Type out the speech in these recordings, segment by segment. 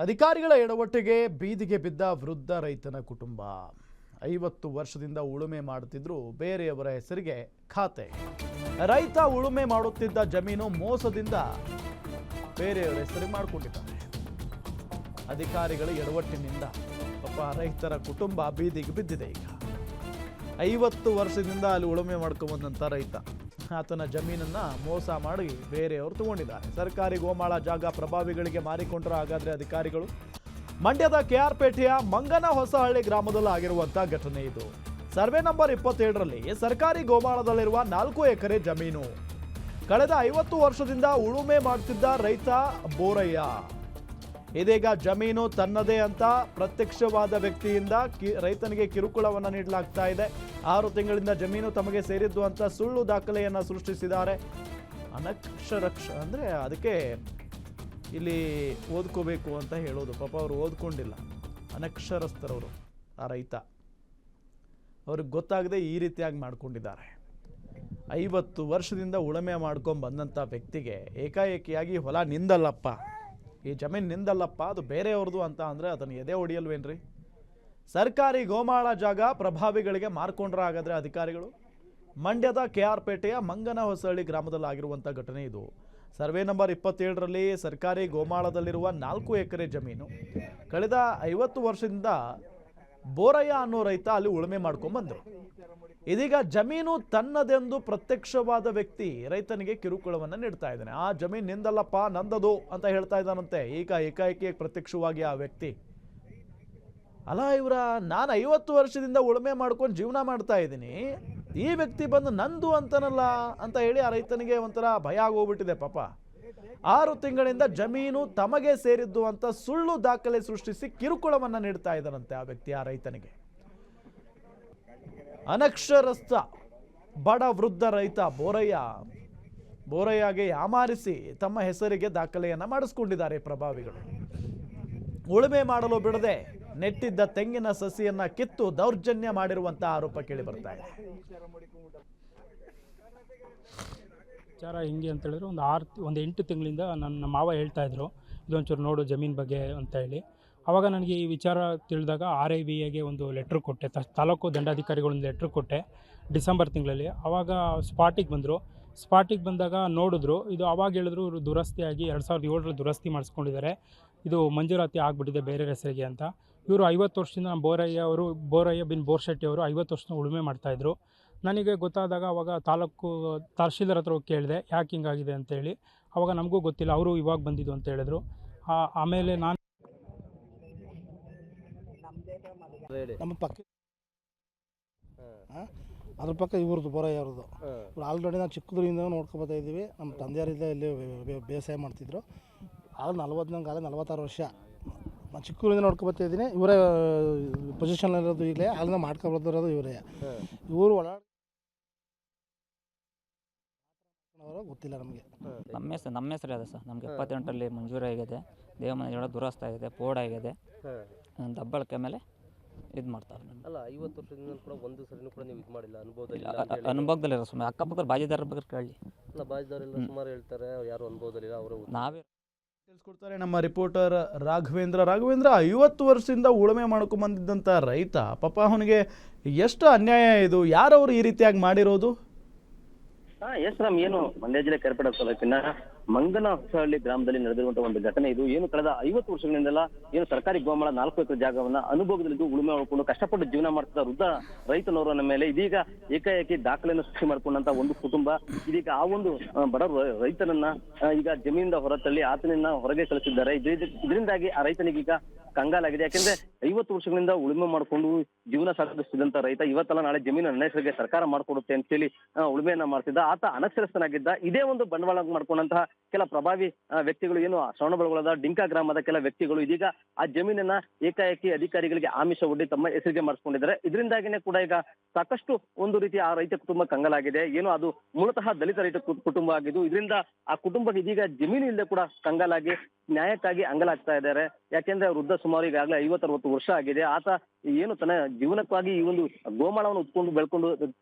ಅಧಿಕಾರಿಗಳ ಎಡವಟ್ಟಿಗೆ ಬೀದಿಗೆ ಬಿದ್ದ ವೃದ್ಧ ರೈತನ ಕುಟುಂಬ 50 ವರ್ಷದಿಂದ ಉಳುಮೆ ಮಾಡುತ್ತಿದ್ರು ಬೇರೆಯವರ ಹೆಸರಿಗೆ ಖಾತೆ. ರೈತ ಉಳುಮೆ ಮಾಡುತ್ತಿದ್ದ ಜಮೀನು ಮೋಸದಿಂದ ಬೇರೆಯವರ ಹೆಸರಿಗೆ ಮಾಡಿಕೊಂಡಿದ್ದಾರೆ. ಅಧಿಕಾರಿಗಳ ಎಡವಟ್ಟಿನಿಂದ ಪಾಪ ರೈತರ ಕುಟುಂಬ ಬೀದಿಗೆ ಬಿದ್ದಿದೆ. ಈಗ 50 ವರ್ಷದಿಂದ ಅಲ್ಲಿ ಉಳುಮೆ ಮಾಡ್ಕೊಂಡ್ಬಂದಂಥ ರೈತ ಆತನ ಜಮೀನನ್ನ ಮೋಸ ಮಾಡಿ ಬೇರೆಯವರು ತಗೊಂಡಿದ್ದಾರೆ. ಸರ್ಕಾರಿ ಗೋಮಾಳ ಜಾಗ ಪ್ರಭಾವಿಗಳಿಗೆ ಮಾರಿಕೊಂಡ್ರ ಹಾಗಾದ್ರೆ ಅಧಿಕಾರಿಗಳು. ಮಂಡ್ಯದ ಕೆಆರ್ ಪೇಟೆಯ ಮಂಗನಹೊಸಹಳ್ಳಿ ಗ್ರಾಮದಲ್ಲಿ ಆಗಿರುವಂತ ಘಟನೆ ಇದು. ಸರ್ವೆ ನಂಬರ್ 27ರಲ್ಲಿ ಸರ್ಕಾರಿ ಗೋಮಾಳದಲ್ಲಿರುವ 4 ಎಕರೆ ಜಮೀನು ಕಳೆದ 50 ವರ್ಷದಿಂದ ಉಳುಮೆ ಮಾಡುತ್ತಿದ್ದ ರೈತ ಬೋರಯ್ಯ. ಇದೀಗ ಜಮೀನು ತನ್ನದೇ ಅಂತ ಪ್ರತ್ಯಕ್ಷವಾದ ವ್ಯಕ್ತಿಯಿಂದ ರೈತನಿಗೆ ಕಿರುಕುಳವನ್ನು ನೀಡಲಾಗ್ತಾ ಇದೆ. 6 ತಿಂಗಳಿಂದ ಜಮೀನು ತಮಗೆ ಸೇರಿದ್ದು ಅಂತ ಸುಳ್ಳು ದಾಖಲೆಯನ್ನ ಸೃಷ್ಟಿಸಿದ್ದಾರೆ. ಅನಕ್ಷರಕ್ಷ ಅಂದ್ರೆ ಅದಕ್ಕೆ ಇಲ್ಲಿ ಓದ್ಕೋಬೇಕು ಅಂತ ಹೇಳೋದು. ಪಾಪ ಅವರು ಓದ್ಕೊಂಡಿಲ್ಲ, ಅನಕ್ಷರಸ್ಥರವರು. ಆ ರೈತ ಅವ್ರಿಗೆ ಗೊತ್ತಾಗದೆ ಈ ರೀತಿಯಾಗಿ ಮಾಡ್ಕೊಂಡಿದ್ದಾರೆ. 50 ವರ್ಷದಿಂದ ಉಳುಮೆ ಮಾಡ್ಕೊಂಡು ಬಂದಂಥ ವ್ಯಕ್ತಿಗೆ ಏಕಾಏಕಿಯಾಗಿ ಹೊಲ ನಿಂದಲ್ಲಪ್ಪ, ಈ ಜಮೀನು ನಿಂದಲ್ಲಪ್ಪ, ಅದು ಬೇರೆಯವ್ರದ್ದು ಅಂತ ಅಂದರೆ ಅದನ್ನು ಎದೆ ಹೊಡಿಯಲ್ವೇನ್ರಿ? ಸರ್ಕಾರಿ ಗೋಮಾಳ ಜಾಗ ಪ್ರಭಾವಿಗಳಿಗೆ ಮಾರ್ಕೊಂಡ್ರ ಹಾಗಾದ್ರೆ ಅಧಿಕಾರಿಗಳು. ಮಂಡ್ಯದ ಕೆಆರ್ ಪೇಟೆಯ ಮಂಗನಹೊಸಹಳ್ಳಿ ಗ್ರಾಮದಲ್ಲಿ ಆಗಿರುವಂಥ ಘಟನೆ ಇದು. ಸರ್ವೆ ನಂಬರ್ 27ರಲ್ಲಿ ಸರ್ಕಾರಿ ಗೋಮಾಳದಲ್ಲಿರುವ 4 ಎಕರೆ ಜಮೀನು ಕಳೆದ 50 ವರ್ಷದಿಂದ ಬೋರಯ್ಯ ಅನ್ನೋ ರೈತ ಅಲ್ಲಿ ಉಳುಮೆ ಮಾಡ್ಕೊಂಡ್ಬಂದರು. ಇದೀಗ ಜಮೀನು ತನ್ನದೆಂದು ಪ್ರತ್ಯಕ್ಷವಾದ ವ್ಯಕ್ತಿ ರೈತನಿಗೆ ಕಿರುಕುಳವನ್ನು ನೀಡ್ತಾ ಇದ್ದಾನೆ. ಆ ಜಮೀನು ನಿಂದಲ್ಲಪ್ಪ, ನಂದದು ಅಂತ ಹೇಳ್ತಾ ಇದ್ದಾನಂತೆ. ಈಗ ಏಕಾಏಕಿ ಪ್ರತ್ಯಕ್ಷವಾಗಿ ಆ ವ್ಯಕ್ತಿ, ಅಲ್ಲ ಇವರ ನಾನು 50 ವರ್ಷದಿಂದ ಉಳುಮೆ ಮಾಡ್ಕೊಂಡು ಜೀವನ ಮಾಡ್ತಾ ಇದ್ದೀನಿ, ಈ ವ್ಯಕ್ತಿ ಬಂದು ನಂದು ಅಂತನಲ್ಲ ಅಂತ ಹೇಳಿ ಆ ರೈತನಿಗೆ ಒಂಥರ ಭಯ ಆಗೋಗ್ಬಿಟ್ಟಿದೆ. ಪಾಪ 6 ತಿಂಗಳಿಂದ ಜಮೀನು ತಮಗೆ ಸೇರಿದ್ದು ಅಂತ ಸುಳ್ಳು ದಾಖಲೆ ಸೃಷ್ಟಿಸಿ ಕಿರುಕುಳವನ್ನ ನೀಡ್ತಾ ಇದ್ದಾನಂತೆ ಆ ವ್ಯಕ್ತಿ ಆ ರೈತನಿಗೆ. ಅನಕ್ಷರಸ್ಥ ಬಡ ವೃದ್ಧ ರೈತ ಬೋರಯ್ಯಗೆ ಯಾಮಾರಿಸಿ ತಮ್ಮ ಹೆಸರಿಗೆ ದಾಖಲೆಯನ್ನ ಮಾಡಿಸ್ಕೊಂಡಿದ್ದಾರೆ ಪ್ರಭಾವಿಗಳು. ಉಳುಮೆ ಮಾಡಲು ಬಿಡದೆ ನೆಟ್ಟಿದ್ದ ತೆಂಗಿನ ಸಸಿಯನ್ನ ಕಿತ್ತು ದೌರ್ಜನ್ಯ ಮಾಡಿರುವಂತಹ ಆರೋಪ ಕೇಳಿ ಬರ್ತಾ ಇದೆ. ವಿಚಾರ ಹೆಂಗೆ ಅಂತ ಹೇಳಿದ್ರೆ ಒಂದು 8 ತಿಂಗಳಿಂದ ನನ್ನ ಮಾವ ಹೇಳ್ತಾ ಇದ್ರು, ಇದೊಂಚೂರು ನೋಡು ಜಮೀನು ಬಗ್ಗೆ ಅಂತ ಹೇಳಿ. ಆವಾಗ ನನಗೆ ಈ ವಿಚಾರ ತಿಳಿದಾಗ RIVAಗೆ ಒಂದು ಲೆಟ್ರ್ ಕೊಟ್ಟೆ, ತಾಲೂಕು ದಂಡಾಧಿಕಾರಿಗಳೊಂದು ಲೆಟ್ರ್ ಕೊಟ್ಟೆ ಡಿಸೆಂಬರ್ ತಿಂಗಳಲ್ಲಿ. ಆವಾಗ ಸ್ಪಾಟಿಗೆ ಬಂದರು. ಸ್ಪಾಟಿಗೆ ಬಂದಾಗ ನೋಡಿದ್ರು, ಇದು ಆವಾಗ ಹೇಳಿದ್ರು ಇವರು ದುರಸ್ತಿಯಾಗಿ 2007ರಲ್ಲಿ ದುರಸ್ತಿ ಮಾಡಿಸ್ಕೊಂಡಿದ್ದಾರೆ, ಇದು ಮಂಜೂರಾತಿ ಆಗಿಬಿಟ್ಟಿದೆ ಬೇರೆ ಹೆಸರಿಗೆ ಅಂತ. ಇವರು 50 ವರ್ಷದಿಂದ ಬೋರಯ್ಯ ಬಿನ್ ಬೋರ್ಶೆಟ್ಟಿ ಅವರು 50 ವರ್ಷದಿಂದ ಉಳುಮೆ ಮಾಡ್ತಾಯಿದ್ರು. ನನಗೆ ಗೊತ್ತಾದಾಗ ಅವಾಗ ತಹಶೀಲ್ದಾರ್ ಹತ್ರ ಹೋಗಿ ಕೇಳಿದೆ, ಯಾಕೆ ಹಿಂಗಾಗಿದೆ ಅಂತೇಳಿ. ಆವಾಗ ನಮಗೂ ಗೊತ್ತಿಲ್ಲ, ಅವರು ಇವಾಗ ಬಂದಿದ್ದು ಅಂತ ಹೇಳಿದ್ರು. ಆಮೇಲೆ ನಾನು ನಮ್ಮ ಪಕ್ಕ ಅದ್ರ ಪಕ್ಕ ಇವ್ರದ್ದು ಬೋರಯ್ಯ ಅವ್ರದ್ದು. ಇವ್ರು ಆಲ್ರೆಡಿ ನಾವು ಚಿಕ್ಕದ್ರಿಂದ ನೋಡ್ಕೊಬೋತಾ ಇದ್ದೀವಿ. ನಮ್ಮ ತಂದೆಯವರಿಂದ ಇಲ್ಲಿ ಬೇಸಾಯ ಮಾಡ್ತಿದ್ರು. ಆಗ 46 ವರ್ಷ ನಾನು ಚಿಕ್ಕೂರಿಂದ ನೋಡ್ಕೊಬತ್ತಾ ಇದ್ದೀನಿ. ಇವರೇ ಪೊಸಿಷನ್ ಇರೋದು ಈಗಲೇ, ಅಲ್ಲಿಂದ ಮಾಡ್ಕೊಬರ್ತಿರೋದು ಇವರೇ. ಇವರು ಗೊತ್ತಿಲ್ಲ ನಮಗೆ. ನಮ್ಮ ಹೆಸರು ಅದ ಸರ್. ನಮ್ಗೆ 78ರಲ್ಲಿ ಮಂಜೂರಾಗಿದೆ, ದೇವಮನೆ ದುರಸ್ತ ಆಗಿದೆ, ಪೋಡ ಆಗಿದೆ, ದಬ್ಬಳಕೆ ಮೇಲೆ ಇದು ಮಾಡ್ತಾರೆ. ಅಲ್ಲ 50 ವರ್ಷದಿಂದ ಕೂಡ ಒಂದು ಸರಿನೂ ಕೂಡ ನೀವು ಇದು ಮಾಡಿಲ್ಲ, ಅನುಭವದಲ್ಲಿರೋ ಸುಮ್ಮನೆ ಅಕ್ಕಪಕ್ಕದ ಬಾಜಿದಾರ ಬಗ್ಗೆ ಕೇಳಿ. ಅಲ್ಲ ಬಾಜಿದಾರೆಲ್ಲ ಸುಮಾರು ಹೇಳ್ತಾರೆ, ಯಾರು ಅನುಭವದಲ್ಲಿಲ್ಲ, ಅವರು ನಾವೇ ತಿಳಿಸ್ಕೊಡ್ತಾರೆ ನಮ್ಮ ರಿಪೋರ್ಟರ್ ರಾಘವೇಂದ್ರ. 50 ವರ್ಷದಿಂದ ಉಳುಮೆ ಮಾಡ್ಕೊಂಡ್ ಬಂದಿದ್ದಂಥ ರೈತ ಪಾಪ, ಅವನಿಗೆ ಎಷ್ಟು ಅನ್ಯಾಯ ಇದು. ಯಾರವರು ಈ ರೀತಿಯಾಗಿ ಮಾಡಿರೋದು? ಎಸ್ ರಾಮ್, ಏನು ಮಂಡ್ಯ ಜಿಲ್ಲೆ ಕೆರಪೇಟೆ ತಾಲೂಕಿನ ಮಂಗನಹೊಸಹಳ್ಳಿ ಗ್ರಾಮದಲ್ಲಿ ನಡೆದಿರುವಂತಹ ಒಂದು ಘಟನೆ ಇದು. ಏನು ಕಳೆದ 50 ವರ್ಷಗಳಿಂದೆಲ್ಲ ಏನು ಸರ್ಕಾರಿ ಗೋಮಾಳ 4 ಎಕರೆ ಜಾಗವನ್ನ ಅನುಭೋಗದಲ್ಲಿದ್ದು ಉಳುಮೆ ಮಾಡಿಕೊಂಡು ಕಷ್ಟಪಟ್ಟು ಜೀವನ ಮಾಡ್ತಿದ್ದ ವೃದ್ಧ ರೈತನವರನ್ನ ಮೇಲೆ ಇದೀಗ ಏಕಾಏಕಿ ದಾಖಲೆಯನ್ನು ಸೃಷ್ಟಿ ಮಾಡಿಕೊಂಡಂತ ಒಂದು ಕುಟುಂಬ ಇದೀಗ ಆ ಒಂದು ಬಡ ರೈತನನ್ನ ಈಗ ಜಮೀನಿಂದ ಹೊರತಳ್ಳಿ ಆತನನ್ನ ಹೊರಗೆ ಕಳಿಸಿದ್ದಾರೆ. ಇದರಿಂದಾಗಿ ಆ ರೈತನಿಗೀಗ ಕಂಗಾಲಾಗಿದೆ. ಯಾಕೆಂದ್ರೆ 50 ವರ್ಷಗಳಿಂದ ಉಳುಮೆ ಮಾಡಿಕೊಂಡು ಜೀವನ ಸಾಗಿಸ್ತಿದ್ದಂತ ರೈತ ಇವತ್ತಲ್ಲ ನಾಳೆ ಜಮೀನು ನನ್ನ ಹೆಸರಿಗೆ ಸರ್ಕಾರ ಮಾಡ್ಕೊಡುತ್ತೆ ಅಂತ ಹೇಳಿ ಉಳುಮೆಯನ್ನ ಮಾಡ್ತಿದ್ದ. ಆತ ಅನಕ್ಷರಸ್ಥನಾಗಿದ್ದ. ಇದೇ ಒಂದು ಬಂಡವಾಳ ಮಾಡ್ಕೊಂಡಂತಹ ಕೆಲ ಪ್ರಭಾವಿ ವ್ಯಕ್ತಿಗಳು, ಏನು ಶ್ರವಣಬೆಳಗೊಳದ ಡಿಂಕಾ ಗ್ರಾಮದ ಕೆಲ ವ್ಯಕ್ತಿಗಳು ಇದೀಗ ಆ ಜಮೀನನ್ನ ಏಕಾಏಕಿ ಅಧಿಕಾರಿಗಳಿಗೆ ಆಮಿಷ ಒಡ್ಡಿ ತಮ್ಮ ಹೆಸರಿಗೆ ಮಾಡಿಸ್ಕೊಂಡಿದ್ದಾರೆ. ಇದರಿಂದಾಗಿನೇ ಕೂಡ ಈಗ ಸಾಕಷ್ಟು ಒಂದು ರೀತಿ ಆ ರೈತ ಕುಟುಂಬ ಕಂಗಾಲಾಗಿದೆ. ಏನು ಅದು ಮೂಲತಃ ದಲಿತ ರೈತ ಕುಟುಂಬ ಆಗಿದ್ದು, ಇದರಿಂದ ಆ ಕುಟುಂಬಕ್ಕೆ ಇದೀಗ ಜಮೀನು ಇಲ್ಲದೆ ಕೂಡ ಕಂಗಾಲಾಗಿ ನ್ಯಾಯಕ್ಕಾಗಿ ಅಂಗಲಾಗ್ತಾ ಇದ್ದಾರೆ. ಯಾಕೆಂದ್ರೆ ವೃದ್ಧ ಸುಮಾರು ಈಗಾಗಲೇ 50-60 ವರ್ಷ ಆಗಿದೆ. ಆತ ಏನು ತನ್ನ ಜೀವನಕ್ಕಾಗಿ ಈ ಒಂದು ಗೋಮಾಳವನ್ನು ಉತ್ಕೊಂಡು ಬೆಳ್ಕೊಂಡು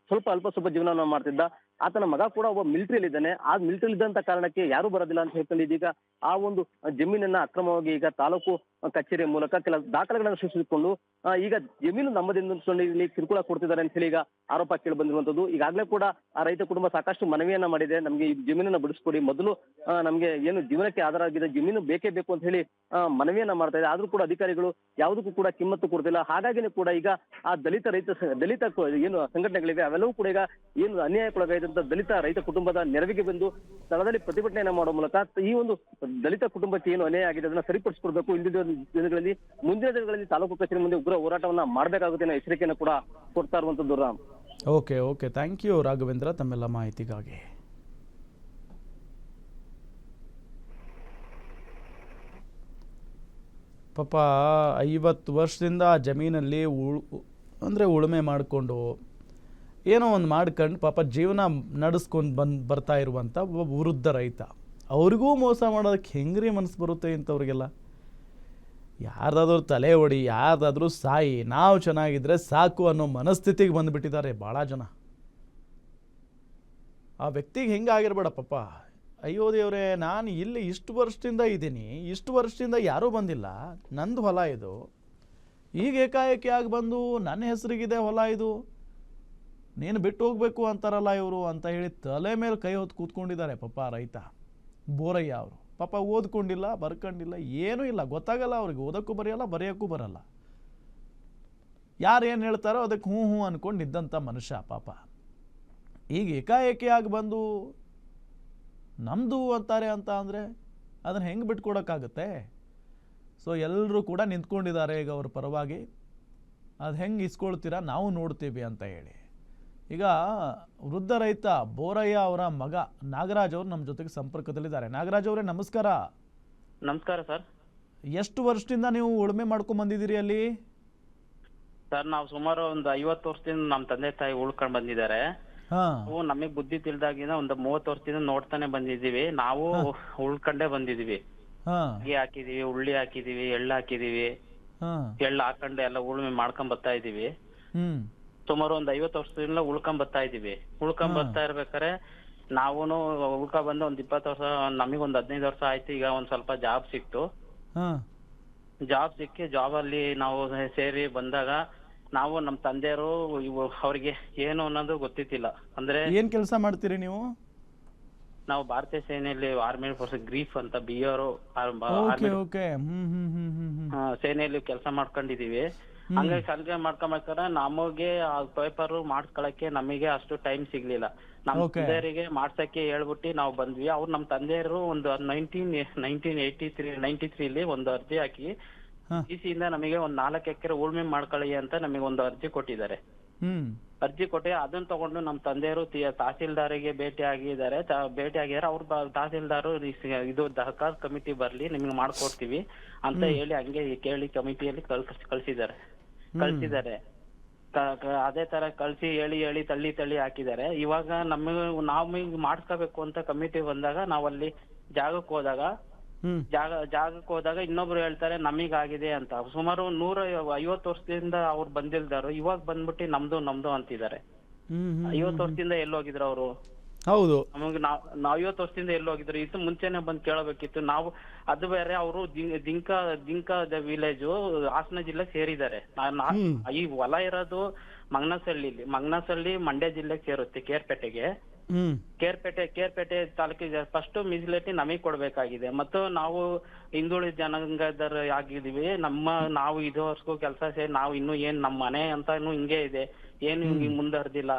ಅಲ್ಪ ಸ್ವಲ್ಪ ಜೀವನವನ್ನು ಮಾಡ್ತಿದ್ದ. ಆತನ ಮಗ ಕೂಡ ಒಬ್ಬ ಮಿಲಿಟರಿಯಲ್ಲಿ ಇದ್ದಾನೆ. ಆ ಮಿಲಿಟರಿ ಇದ್ದಂತ ಕಾರಣಕ್ಕೆ ಯಾರು ಬರೋದಿಲ್ಲ ಅಂತ ಹೇಳ್ಕೊಂಡು ಇದೀಗ ಆ ಒಂದು ಜಮೀನನ್ನ ಅಕ್ರಮವಾಗಿ ಈಗ ತಾಲೂಕು ಕಚೇರಿಯ ಮೂಲಕ ಕೆಲ ದಾಖಲೆಗಳನ್ನು ಸೃಷ್ಟಿಸಿಕೊಂಡು ಈಗ ಜಮೀನು ನಮ್ಮದೆಂದು ಇಲ್ಲಿ ಕಿರುಕುಳ ಕೊಡ್ತಿದ್ದಾರೆ ಅಂತ ಹೇಳಿ ಈಗ ಆರೋಪ ಕೇಳಿ ಬಂದಿರುವಂತದ್ದು. ಈಗಾಗಲೇ ಕೂಡ ಆ ರೈತ ಕುಟುಂಬ ಸಾಕಷ್ಟು ಮನವಿಯನ್ನ ಮಾಡಿದೆ, ನಮ್ಗೆ ಈ ಜಮೀನನ್ನ ಬಿಡಿಸ್ಕೊಡಿ, ಮೊದಲು ನಮ್ಗೆ ಏನು ಜೀವನಕ್ಕೆ ಆಧಾರ ಆಗಿದೆ ಜಮೀನು ಬೇಕೇ ಬೇಕು ಅಂತ ಹೇಳಿ ಮನವಿಯನ್ನ ಮಾಡ್ತಾ ಇದೆ. ಆದ್ರೂ ಕೂಡ ಅಧಿಕಾರಿಗಳು ಯಾವುದಕ್ಕೂ ಕೂಡ ಕಿಮ್ಮತ್ತು ಕೊಡ್ತಿಲ್ಲ. ಹಾಗಾಗಿನೇ ಕೂಡ ಈಗ ಆ ದಲಿತ ಏನು ಸಂಘಟನೆಗಳಿವೆ ಅವೆಲ್ಲವೂ ಕೂಡ ಈಗ ಏನು ಅನ್ಯಾಯಕ್ಕೊಳಗಾದಂತ ದಲಿತ ರೈತ ಕುಟುಂಬದ ನೆರವಿಗೆ ಬಂದು ಸ್ಥಳದಲ್ಲಿ ಪ್ರತಿಭಟನೆಯನ್ನ ಮಾಡುವ ಮೂಲಕ ಈ ಒಂದು ದಲಿತ ಕುಟುಂಬಕ್ಕೆ ಏನು ಅನ್ಯಾಯ ಆಗಿದೆ ಅದನ್ನ ಸರಿಪಡಿಸಿಕೊಡ್ಬೇಕು. ಮುಂದಿನ ದಿನಗಳಲ್ಲಿ ತಾಲೂಕು ಕಚೇರಿ ಮುಂದೆ ಉಗ್ರ ಹೋರಾಟವನ್ನ ಮಾಡಬೇಕಾಗುತ್ತೆ ಅನ್ನೋ ಎಚ್ಚರಿಕೆಯನ್ನು ಕೂಡ ಕೊಡ್ತಾ ಇರುವಂತದ್ದು Ram. Okay thank you Raghavendra ತಮ್ಮೆಲ್ಲ ಮಾಹಿತಿಗಾಗಿ. ಪಾಪ 50 ವರ್ಷದಿಂದ ಆ ಜಮೀನಲ್ಲಿ ಉಳುಮೆ ಮಾಡಿಕೊಂಡು ಏನೋ ಒಂದು ಮಾಡ್ಕೊಂಡು ಪಾಪ ಜೀವನ ನಡೆಸ್ಕೊಂಡು ಬರ್ತಾ ಇರುವಂಥ ಒಬ್ಬ ವೃದ್ಧ ರೈತ, ಅವ್ರಿಗೂ ಮೋಸ ಮಾಡೋದಕ್ಕೆ ಹೆಂಗ್ರಿ ಮನಸ್ಸು ಬರುತ್ತೆ ಇಂಥವ್ರಿಗೆಲ್ಲ? ಯಾರ್ದಾದ್ರೂ ತಲೆ ಹೊಡಿ, ಯಾರ್ದಾದ್ರೂ ಸಾಯಿ, ನಾವು ಚೆನ್ನಾಗಿದ್ರೆ ಸಾಕು ಅನ್ನೋ ಮನಸ್ಥಿತಿಗೆ ಬಂದುಬಿಟ್ಟಿದ್ದಾರೆ ಭಾಳ ಜನ. ಆ ವ್ಯಕ್ತಿಗೆ ಹೆಂಗಾಗಿರ್ಬೇಡ ಪಾಪ. ಅಯ್ಯೋ ದೇವ್ರೆ, ನಾನು ಇಲ್ಲಿ ಇಷ್ಟು ವರ್ಷದಿಂದ ಇದ್ದೀನಿ, ಇಷ್ಟು ವರ್ಷದಿಂದ ಯಾರೂ ಬಂದಿಲ್ಲ, ನಂದು ಹೊಲ ಇದು, ಈಗ ಏಕಾಏಕಿ ಆಗಿ ಬಂದು ನನ್ನ ಹೆಸರಿಗಿದೆ ಹೊಲ ಇದು, ನೀನು ಬಿಟ್ಟು ಹೋಗಬೇಕು ಅಂತಾರಲ್ಲ ಇವರು ಅಂತ ಹೇಳಿ ತಲೆ ಮೇಲೆ ಕೈ ಹೊತ್ತು ಕೂತ್ಕೊಂಡಿದ್ದಾರೆ ಪಾಪ ರೈತ ಬೋರಯ್ಯ ಅವರು. ಪಾಪ ಓದ್ಕೊಂಡಿಲ್ಲ, ಬರ್ಕೊಂಡಿಲ್ಲ, ಏನೂ ಇಲ್ಲ, ಗೊತ್ತಾಗಲ್ಲ ಅವ್ರಿಗೆ, ಓದೋಕ್ಕೂ ಬರೆಯಲ್ಲ, ಬರೆಯೋಕ್ಕೂ ಬರಲ್ಲ. ಯಾರು ಏನು ಹೇಳ್ತಾರೋ ಅದಕ್ಕೆ ಹ್ಞೂ ಅಂದ್ಕೊಂಡು ಇದ್ದಂಥ ಮನುಷ್ಯ ಪಾಪ ಈಗ ಏಕಾಏಕಿಯಾಗಿ ಬಂದು ನಮ್ಮದು ಅಂತಾರೆ ಅಂತ ಅಂದರೆ ಅದನ್ನು ಹೆಂಗೆ ಬಿಟ್ಕೊಡೋಕ್ಕಾಗುತ್ತೆ? ಸೊ ಎಲ್ಲರೂ ಕೂಡ ನಿಂತ್ಕೊಂಡಿದ್ದಾರೆ ಈಗ ಅವ್ರ ಪರವಾಗಿ. ಅದು ಹೆಂಗೆ ಇಸ್ಕೊಳ್ತೀರಾ ನಾವು ನೋಡ್ತೀವಿ ಅಂತ ಹೇಳಿ. ಈಗ ವೃದ್ಧ ರೈತ ಬೋರಯ್ಯ ಅವರ ಮಗ ನಾಗರಾಜ್ ಅವರು ನಮ್ಮ ಜೊತೆಗೆ ಸಂಪರ್ಕದಲ್ಲಿದ್ದಾರೆ. ನಾಗರಾಜ್ ಅವರೇ ನಮಸ್ಕಾರ. ನಮಸ್ಕಾರ ಸರ್. ಎಷ್ಟು ವರ್ಷದಿಂದ ನೀವು ಉಳುಮೆ ಮಾಡ್ಕೊಂಡು ಬಂದಿದ್ದೀರಿ ಅಲ್ಲಿ? ಸರ್ ನಾವು ಸುಮಾರು ಒಂದು 50 ವರ್ಷದಿಂದ ನಮ್ಮ ತಂದೆ ತಾಯಿ ಉಳ್ಕೊಂಡು ಬಂದಿದ್ದಾರೆ. ನಾವು ನಮಗೆ ಬುದ್ಧಿ ತಿಳಿದಾಗಿನ ಒಂದು 30 ವರ್ಷದಿಂದ ನೋಡ್ತಾನೆ ಬಂದಿದ್ದೀವಿ. ನಾವು ಉಳ್ಕೊಂಡೇ ಬಂದಿದೀವಿ. ಅಕ್ಕಿ ಹಾಕಿದೀವಿ, ಉಳ್ಳಿ ಹಾಕಿದೀವಿ, ಎಳ್ಳು ಹಾಕಿದೀವಿ, ಎಳ್ಳು ಹಾಕೊಂಡು ಎಲ್ಲ ಉಳುಮೆ ಮಾಡ್ಕೊಂಡ್ ಬರ್ತಾ ಇದೀವಿ. ಸುಮಾರು ಒಂದು 50 ವರ್ಷದಿಂದ ಉಳ್ಕೊಂಡ್ ಬರ್ತಾ ಇದೀವಿ. ಉಳ್ಕೊಂಡ್ ಬರ್ತಾ ಇರ್ಬೇಕಾರೆ ನಾವೂನು ಬಂದು ಒಂದ್ 20 ವರ್ಷ, ನಮಗೊಂದ್ 15 ವರ್ಷ ಆಯ್ತು. ಈಗ ಒಂದ್ ಸ್ವಲ್ಪ ಜಾಬ್ ಸಿಕ್ತು. ಜಾಬ್ ಸಿಕ್ಕಿ ಜಾಬ್ ಅಲ್ಲಿ ನಾವು ಸೇರಿ ಬಂದಾಗ ನಾವು ನಮ್ಮ ತಂದೆಯವರು ಅವ್ರಿಗೆ ಏನು ಅನ್ನೋದು ಗೊತ್ತಿತ್ತಿಲ್ಲ. ಅಂದ್ರೆ ಏನ್ ಕೆಲಸ ಮಾಡ್ತೀರಿ ನೀವು? ನಾವು ಭಾರತೀಯ ಸೇನೆಯಲ್ಲಿ ಆರ್ಮಿ ಫೋರ್ಸ್ ಗ್ರೀಫ್ ಅಂತ BR ಸೇನೆಯಲ್ಲಿ ಕೆಲಸ ಮಾಡ್ಕೊಂಡಿದೀವಿ. ಹಂಗಾಗಿ ಸಲ್ಗೆ ಮಾಡ್ಕೊಂಬೇಕಾದ್ರೆ ನಮಗೆ ಆ ಪೇಪರ್ ಮಾಡ್ಕೊಳಕ್ಕೆ ನಮಗೆ ಅಷ್ಟು ಟೈಮ್ ಸಿಗ್ಲಿಲ್ಲ. ನಮ್ಮ ತಂದೆಯರಿಗೆ ಮಾಡ್ಸಕ್ಕೆ ಹೇಳ್ಬಿಟ್ಟು ನಾವು ಬಂದ್ವಿ. ಅವ್ರು ನಮ್ಮ ತಂದೆಯರು ಒಂದು 1993 ಒಂದು ಅರ್ಜಿ ಹಾಕಿ ಡಿಸಿಯಿಂದ ನಮಗೆ ಒಂದ್ 4 ಎಕರೆ ಉಳುಮೆ ಮಾಡ್ಕೊಳ್ಳಿ ಅಂತ ನಮಗೆ ಒಂದು ಅರ್ಜಿ ಕೊಟ್ಟಿದ್ದಾರೆ. ಅರ್ಜಿ ಕೊಟ್ಟು ಅದನ್ನ ತಗೊಂಡು ನಮ್ಮ ತಂದೆಯವರು ತಹಸೀಲ್ದಾರಿಗೆ ಭೇಟಿ ಆಗಿದ್ದಾರೆ. ಅವ್ರ ತಹಸೀಲ್ದಾರು ಇದು ದಹಕಾರ್ ಕಮಿಟಿ ಬರ್ಲಿ ನಿಮ್ಗೆ ಮಾಡ್ಕೊಡ್ತೀವಿ ಅಂತ ಹೇಳಿ ಹಂಗೆ ಕೇಳಿ ಕಮಿಟಿಯಲ್ಲಿ ಕಳ್ಸಿದ್ದಾರೆ. ಅದೇ ತರ ಕಳ್ಸಿ ಹೇಳಿ ತಳ್ಳಿ ಹಾಕಿದ್ದಾರೆ. ಇವಾಗ ನಮಗೆ ಮಾಡಿಸ್ಕೋಬೇಕು ಅಂತ ಕಮಿಟಿ ಬಂದಾಗ ನಾವಲ್ಲಿ ಜಾಗಕ್ಕೆ ಹೋದಾಗ ಇನ್ನೊಬ್ರು ಹೇಳ್ತಾರೆ ನಮಗಾಗಿದೆ ಅಂತ. ಸುಮಾರು 150 ವರ್ಷದಿಂದ ಅವ್ರು ಬಂದಿಲ್ದಾರು ಇವಾಗ ಬಂದ್ಬಿಟ್ಟು ನಮ್ದು ಅಂತಿದ್ದಾರೆ. 50 ವರ್ಷದಿಂದ ಎಲ್ಲೋಗಿದ್ರು ಅವರು? ಹೌದು, ನಮಗೆ ನಾವು 50 ವರ್ಷದಿಂದ ಎಲ್ಲೋಗಿದ್ರು? ಇದು ಮುಂಚೆನೆ ಬಂದ್ ಕೇಳಬೇಕಿತ್ತು ನಾವು. ಅದು ಬೇರೆ, ಅವರು ಜಿಂಕ ವಿಲೇಜ್ ಹಾಸನ ಜಿಲ್ಲೆ ಸೇರಿದ್ದಾರೆ. ಈ ಹೊಲ ಇರೋದು ಮಂಗನಸಳ್ಳಿ ಮಂಡ್ಯ ಜಿಲ್ಲೆಗೆ ಸೇರುತ್ತೆ, ಕೇರ್ಪೇಟೆ ತಾಲೂಕಿಗೆ ಫಸ್ಟ್ ಮೀಸಲಾತಿ ನಮಗೆ ಕೊಡ್ಬೇಕಾಗಿದೆ. ಮತ್ತು ನಾವು ಹಿಂದುಳಿದ ಜನಾಂಗದವರು ಆಗಿದೀವಿ. ನಾವು ಇದುವರೆಗೂ ಕೆಲಸ ಸೇರಿ ನಾವು ಇನ್ನು ಏನ್ ನಮ್ಮ ಮನೆ ಅಂತ ಹಿಂಗೆ ಇದೆ, ಏನು ಹಿಂಗೆ ಮುಂದುವರೆದಿಲ್ಲ.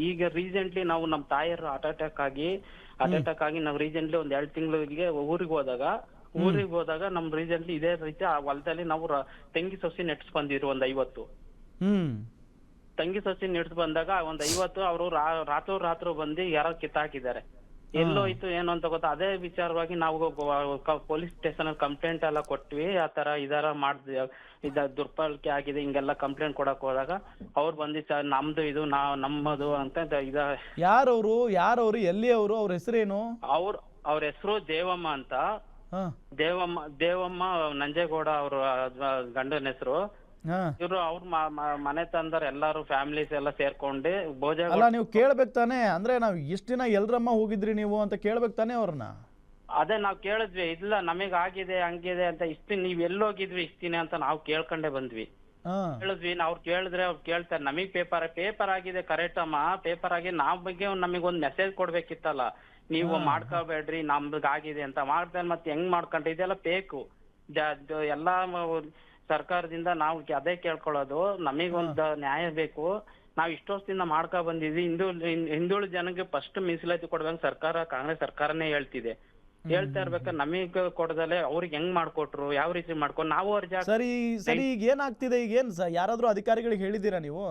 ಈಗ ರೀಸೆಂಟ್ಲಿ ನಾವು ನಮ್ಮ ತಾಯಿಯರು ಹಾರ್ಟ್ ಅಟ್ಯಾಕ್ ಆಗಿ ನಾವು ರೀಸೆಂಟ್ಲಿ ಒಂದ್ 2 ತಿಂಗಳಿಗೆ ಊರಿಗೆ ಹೋದಾಗ ನಮ್ ರೀಸೆಂಟ್ಲಿ ಇದೇ ರೀತಿ ಆ ಹೊಲದಲ್ಲಿ ನಾವು ತೆಂಗಿ ಸಸಿ ನೆಟ್ಸ್ ಬಂದಿದ್ರು ಒಂದ್ 50 ತಂಗಿ ಸಸಿ ನೆಟ್ಸ್ ಬಂದಾಗ ಒಂದ್ 50 ಅವರು ರಾತ್ರಿ ಬಂದು ಯಾರೋ ಕಿತ್ತಾಕಿದ್ದಾರೆ. ಎಲ್ಲೋಯ್ತು ಏನು ಅಂತ ಗೊತ್ತಾ? ಅದೇ ವಿಚಾರವಾಗಿ ನಾವು ಪೊಲೀಸ್ ಸ್ಟೇಷನ್ ಅಲ್ಲಿ ಕಂಪ್ಲೇಂಟ್ ಎಲ್ಲ ಕೊಟ್ವಿ. ಆ ತರ ದುರ್ಬಳಕೆ ಆಗಿದೆ ಹಿಂಗೆಲ್ಲ ಕಂಪ್ಲೇಂಟ್ ಕೊಡಕ್ ಹೋದಾಗ ಅವ್ರು ಬಂದಿ ನಮ್ದು ಇದು ನಮ್ಮದು ಅಂತ ಯಾರವ್ರು ಎಲ್ಲಿ ಅವ್ರ ಹೆಸರೇನು? ಅವ್ರ ಹೆಸರು ದೇವಮ್ಮ ಅಂತ. ದೇವಮ್ಮ ನಂಜೇಗೌಡ ಅವ್ರ ಗಂಡನ ಹೆಸರು. ಹಾ ಇವರು ಅವ್ರ ಮನೆ ತಂದರ್ ಎಲ್ಲಾರು ಫ್ಯಾಮಿಲೀಸ್ ಎಲ್ಲ ಸೇರ್ಕೊಂಡು ಭೋಜನ ಅಲ್ಲ ನೀವು ಕೇಳ್ಬೇಕು ತಾನೇ, ಅಂದ್ರೆ ನಾವು ಇಷ್ಟು ದಿನ ಎಲ್ರಮ್ಮ ಹೋಗಿದ್ರಿ ನೀವು ಅಂತ ಕೇಳ್ಬೇಕು ತಾನೇ ಅವ್ರನ್ನ. ಅದೇ ನಾವ್ ಕೇಳಿದ್ವಿ, ಇಲ್ಲ ನಮಗ್ ಆಗಿದೆ ಹಂಗಿದೆ ಅಂತ ಇಷ್ಟ ನೀವ್ ಎಲ್ಲೋಗಿದ್ವಿ ಇಷ್ಟಿನ ಅಂತ ನಾವು ಕೇಳ್ಕೊಂಡೇ ಬಂದ್ವಿ. ಹಾ ಹೇಳಿದ್ವಿ ಅವ್ರು ಕೇಳಿದ್ರೆ ಅವ್ರು ಕೇಳ್ತಾರೆ ನಮಗ್ ಪೇಪರ್ ಆಗಿದೆ ಕರೆಕ್ಟ್ ಅಮ್ಮ, ಪೇಪರ್ ಆಗಿ ನಾವ್ ಬಗ್ಗೆ ನಮಗೊಂದ್ ಮೆಸೇಜ್ ಕೊಡ್ಬೇಕಿತ್ತಲ್ಲ, ನೀವು ಮಾಡ್ಕೋಬೇಡ್ರಿ ನಮ್ಗ್ ಆಗಿದೆ ಅಂತ ಮಾಡ್ತಾರೆ. ಮತ್ತೆ ಹೆಂಗ್ ಮಾಡ್ಕೊಂಡ್ರಿ ಇದೆಲ್ಲ ಬೇಕು ಎಲ್ಲಾ ಸರ್ಕಾರದಿಂದ ನಾವು ಅದೇ ಕೇಳ್ಕೊಳ್ಳೋದು, ನಮಗೊಂದು ನ್ಯಾಯ ಬೇಕು. ನಾವ್ ಇಷ್ಟು ವರ್ಷದಿಂದ ಮಾಡ್ಕೊ ಬಂದಿದ್ವಿ. ಹಿಂದುಳಿದ ಜನಕ್ಕೆ ಫಸ್ಟ್ ಮೀಸಲಾತಿ ಕೊಡ್ಬೇಕು ಸರ್ಕಾರ, ಕಾಂಗ್ರೆಸ್ ಸರ್ಕಾರನೇ ಹೇಳ್ತಾ ಇರ್ಬೇಕಾದ್ರೆ ನಮಗ್ ಕೊಡದಲೆ ಅವ್ರಿಗೆ ಹೆಂಗ್ ಮಾಡ್ಕೊಟ್ರು, ಯಾವ ರೀತಿ ಮಾಡ್ಕೊಂಡು ನಾವು ಅವ್ರ ಸರಿ ಈಗ ಏನಾಗ್ತಿದೆ, ಈಗ ಏನ್ ಯಾರಾದ್ರೂ ಅಧಿಕಾರಿಗಳಿಗೆ ಹೇಳಿದ್ದೀರಾ ನೀವು?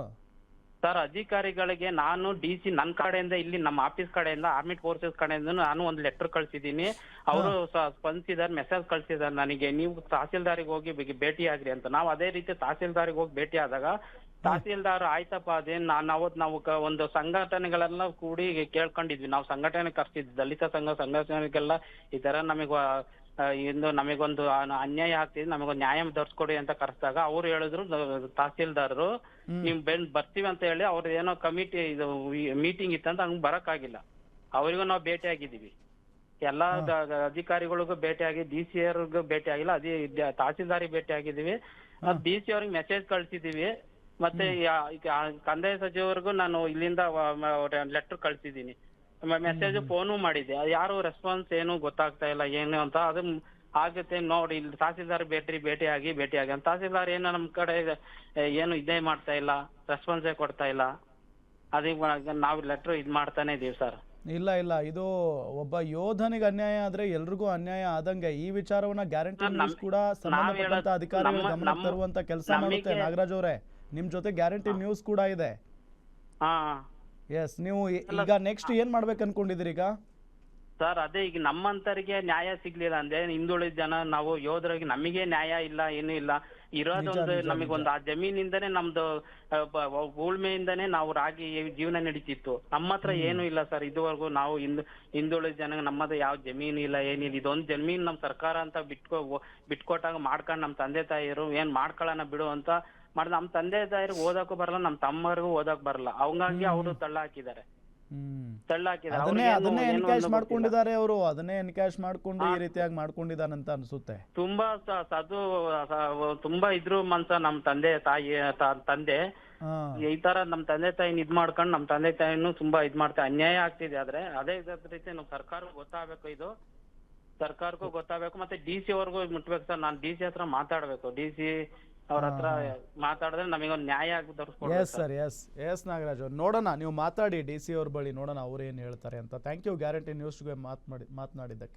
ಸರ್ ಅಧಿಕಾರಿಗಳಿಗೆ ನಾನು DC ನನ್ನ ಕಡೆಯಿಂದ ಇಲ್ಲಿ ನಮ್ಮ ಆಫೀಸ್ ಕಡೆಯಿಂದ ಆರ್ಮಿ ಫೋರ್ಸಸ್ ಕಡೆಯಿಂದ ನಾನು ಒಂದು ಲೆಟರ್ ಕಳ್ಸಿದೀನಿ. ಅವರು ಸ್ಪಂದಿಸಿದಾರೆ, ಮೆಸೇಜ್ ಕಳ್ಸಿದಾರೆ ನನಗೆ, ನೀವು ತಹಸೀಲ್ದಾರಿಗೆ ಹೋಗಿ ಭೇಟಿ ಆಗ್ರಿ ಅಂತ. ನಾವು ಅದೇ ರೀತಿ ತಹಸೀಲ್ದಾರಿಗೆ ಹೋಗಿ ಭೇಟಿ ಆದಾಗ ತಹಸೀಲ್ದಾರ್ ಆಯ್ತಪ್ಪ ಅದೇನ್ ನಾವು ಒಂದು ಸಂಘಟನೆಗಳೆಲ್ಲ ಕೂಡಿ ಕೇಳ್ಕೊಂಡಿದ್ವಿ. ನಾವು ಸಂಘಟನೆ ಕರ್ಸಿದ್ವಿ, ದಲಿತ ಸಂಘಟನೆಗೆಲ್ಲ ಈ ತರ ನಮಗೊಂದು ಅನ್ಯಾಯ ಆಗ್ತಿದೆ, ನಮಗೊಂದು ನ್ಯಾಯ ದೊರಸ್ಕೊಡಿ ಅಂತ ಕರೆಸಿದಾಗ ಅವ್ರು ಹೇಳಿದ್ರು ತಹಸೀಲ್ದಾರರು ನೀವು ಬರ್ತೀವಿ ಅಂತ ಹೇಳಿ ಅವ್ರ ಏನೋ ಕಮಿಟಿ ಇದು ಮೀಟಿಂಗ್ ಇತ್ತಂತ ಹಂಗ್ ಬರಕ್ ಆಗಿಲ್ಲ. ಅವರಿಗೂ ನಾವು ಭೇಟಿ ಆಗಿದ್ದೀವಿ, ಎಲ್ಲಾ ಅಧಿಕಾರಿಗಳಿಗೂ ಭೇಟಿ ಆಗಿ DC ಅವ್ರಿಗೂ ಭೇಟಿ ಆಗಿಲ್ಲ, ತಹಸೀಲ್ದಾರಿಗೆ ಭೇಟಿ ಆಗಿದ್ದೀವಿ, DC ಅವ್ರಿಗೆ ಮೆಸೇಜ್ ಕಳ್ಸಿದೀವಿ. ಮತ್ತೆ ಕಂದಾಯ ಸಚಿವರಿಗೂ ನಾನು ಇಲ್ಲಿಂದ ಲೆಟರ್ ಕಳ್ಸಿದೀನಿ, ಮೆಸೇಜ್ ಫೋನು ಮಾಡಿದ್ದೆ, ಯಾರು ರೆಸ್ಪಾನ್ಸ್ ಏನು ಗೊತ್ತಾಗ್ತಾ ಇಲ್ಲ ಏನು ಅಂತ. ಅದು ಆಗುತ್ತೆ ನೋಡಿ, ಇಲ್ಲಿ ತಹಸೀಲ್ದಾರ್ ಭೇಟಿ ಆಗಿ ಅಂತ. ತಹಸೀಲ್ದಾರ್ ಏನೋ ನಮ್ ಕಡೆ ಏನು ಇದೇ ಮಾಡ್ತಾ ಇಲ್ಲ, ರೆಸ್ಪಾನ್ಸೇ ಕೊಡ್ತಾ ಇಲ್ಲ. ಅದಕ್ಕೆ ನಾವು ಲೆಟರ್ ಮಾಡ್ತಾನೆ ಇದೀವಿ ಸರ್. ಇಲ್ಲ ಇದು ಒಬ್ಬ ಯೋಧನಿಗೆ ಅನ್ಯಾಯ ಆದ್ರೆ ಎಲ್ರಿಗೂ ಅನ್ಯಾಯ ಆದಂಗೆ. ಈ ವಿಚಾರವನ್ನ ಗ್ಯಾರಂಟಿ ನ್ಯೂಸ್ ಕೂಡ ಸಂಬಂಧಪಟ್ಟಂತ ಅಧಿಕಾರಿಗಳ ಗಮನಕ್ಕೆ ತರುವಂತ ಕೆಲಸ ಮಾಡುತ್ತೆ. ನಾಗರಾಜ್ ಅವರೇ, ನಿಮ್ ಜೊತೆ ಗ್ಯಾರಂಟಿ ನ್ಯೂಸ್ ಕೂಡ ಇದೆ. ಎಸ್, ನೀವು ಈಗ ನೆಕ್ಸ್ಟ್ ಏನ್ ಮಾಡ್ಬೇಕು ಅನ್ಕೊಂಡಿದ್ದೀರಿ ಈಗ? ಸರ್ ಅದೇ ಈಗ ನಮ್ಮಂತರಿಗೆ ನ್ಯಾಯ ಸಿಗ್ಲಿಲ್ಲ ಅಂದ್ರೆ ಹಿಂದುಳಿದ ಜನ ನಾವು ಯೋಧರಿಗೆ ನಮಗೆ ನ್ಯಾಯ ಇಲ್ಲ, ಏನು ಇಲ್ಲ. ಇರೋದೊಂದು ನಮಗೊಂದು ಆ ಜಮೀನಿಂದನೇ ನಮ್ದು ಉಳ್ಮೆಯಿಂದನೇ ನಾವು ರಾಗಿ ಜೀವನ ನಡೀತಿತ್ತು. ನಮ್ಮ ಹತ್ರ ಏನು ಇಲ್ಲ ಸರ್ ಇದುವರೆಗೂ. ನಾವು ಹಿಂದುಳಿದ ಜನ ನಮ್ಮದು ಯಾವ ಜಮೀನು ಇಲ್ಲ, ಏನಿಲ್ಲ. ಇದೊಂದು ಜಮೀನ್ ನಮ್ ಸರ್ಕಾರ ಅಂತ ಬಿಟ್ಕೊಟ್ಟಾಗ ಮಾಡ್ಕೊಂಡ್ ನಮ್ ತಂದೆ ತಾಯಿರು ಏನ್ ಮಾಡ್ಕೊಳ್ಳೋಣ ಬಿಡು ಅಂತ ನಮ್ಮ ತಂದೆ ತಾಯಿರಿಗೆ ಓದಕ್ಕೂ ಬರಲ್ಲ, ನಮ್ ತಮ್ಮರಿಗೂ ಓದಕ್ ಬರಲ್ಲ. ಹಂಗಾಗಿ ಅವರು ತಳ್ಳಾಕಿದ್ದಾರೆ. ಅದನ್ನೇ ಎನ್ಕ್ಯಾಶ್ ಮಾಡ್ಕೊಂಡಿದ್ದಾರೆ ಅವರು, ಅದನ್ನೇ ಎನ್ಕ್ಯಾಶ್ ಮಾಡ್ಕೊಂಡು ಈ ರೀತಿಯಾಗಿ ಮಾಡ್ಕೊಂಡಿದ್ದಾನಂತ ಅನ್ಸುತ್ತೆ. ತುಂಬಾ ಅದು ತುಂಬಾ ಇದ್ರು ಮನ್ಸ ನಮ್ ತಂದೆ ಈ ತರ ನಮ್ ತಂದೆ ತಾಯಿನ ಇದ್ ಮಾಡ್ಕೊಂಡು ನಮ್ ತಂದೆ ತಾಯಿನೂ ತುಂಬಾ ಇದ್ ಮಾಡ್ತಾರೆ, ಅನ್ಯಾಯ ಆಗ್ತಿದೆ. ಆದ್ರೆ ಅದೇ ರೀತಿ ನಾವು ಸರ್ಕಾರಕ್ಕೆ ಗೊತ್ತಾಗಬೇಕು, ಇದು ಸರ್ಕಾರಕ್ಕೂ ಗೊತ್ತಾಗಬೇಕು, ಮತ್ತೆ DC ಅವ್ರಿಗೂ ಮುಟ್ಬೇಕು ಸರ್. ನಾನು DC ಹತ್ರ ಮಾತಾಡ್ಬೇಕು, DC ಅವ್ರ ಹತ್ರ ಮಾತಾಡಿದ್ರೆ ನಮಗೊಂದು ನ್ಯಾಯ ದೊರಕಿಸ್ಕೊಡ್ಬೇಕು. ಎಸ್ ಸರ್, ಎಸ್ ನಾಗರಾಜ್ ಅವ್ರು, ನೋಡೋಣ, ನೀವು ಮಾತಾಡಿ DC ಅವ್ರ ಬಳಿ, ನೋಡೋಣ ಅವ್ರು ಏನ್ ಹೇಳ್ತಾರೆ ಅಂತ. ಥ್ಯಾಂಕ್ ಯು ಗ್ಯಾರಂಟಿ ನ್ಯೂಸ್ಗೆ ಮಾತನಾಡಿದ್ದಕ್ಕೆ.